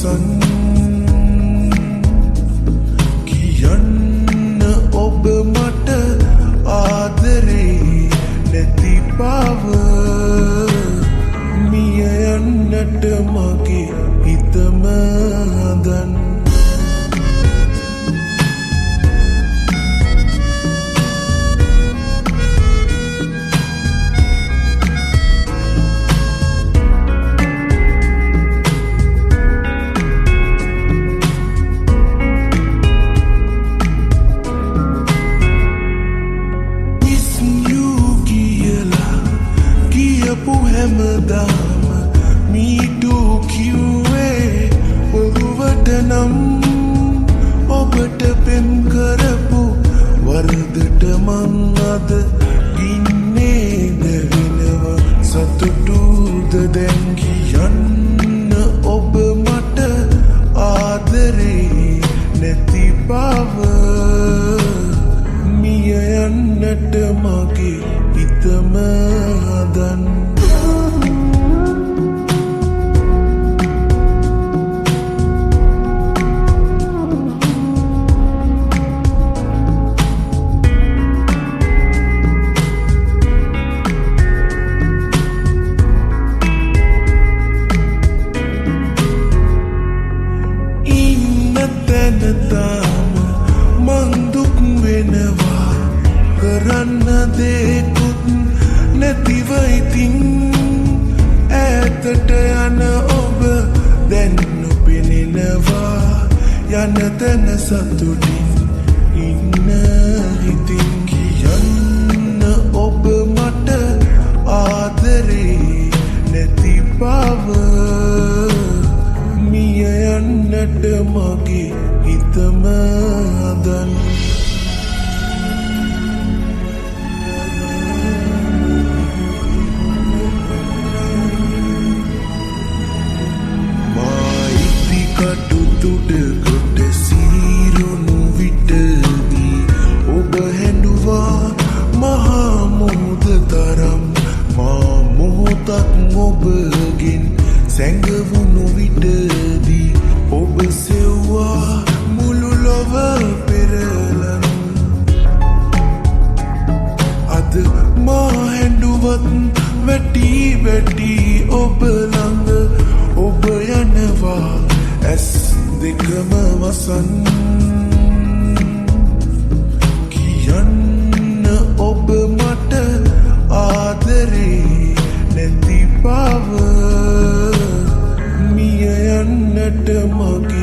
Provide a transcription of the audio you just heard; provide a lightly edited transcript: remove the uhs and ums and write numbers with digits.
වසන් කියන්න ඔබ මට ආදරේ නැති බව මිය යන්නට මගේ හිතම හදන්න හැමදාම මීටු කිව්වේ ඔළුවට නම් ඔබට පෙම් කරපු වරදට මං අද ඉන්නේ දෙවෙනව සතුටුද දැන් කියන්න ඔබ මට ආදරේ නැති බව මිය යන්නට මගේ හිතම හදන්න තාම මං දුක් වෙනවා කරන්න දෙකුත් නැතිව ඉතින් ඈතට යන ඔබ දැන් නොපෙනෙනවා යන තැන සතුටින් ඉන්න හිතින් කියන්න ඔබ මට ආදරේ නැති බව මිය යන්නට මගේ හිතම හදන්න මා ඉදිකටු තුඩ කොට සීරුණු විටදී ඔබ හැඬුවා මහා මුහුද තරම් මා මොහොතක් ඔබගෙන් සැඟවුණු විටදී ඔබ සෙව්වා මුළු ලොව පෙරලන අද මා හැඬුවත් වැටි වැටි ඔබ ළඟ ඔබ යනවා ඇස් දෙකම වසන් කියන්න ඔබ මට ආදරේ නැති බව මිය යන්නට මගේ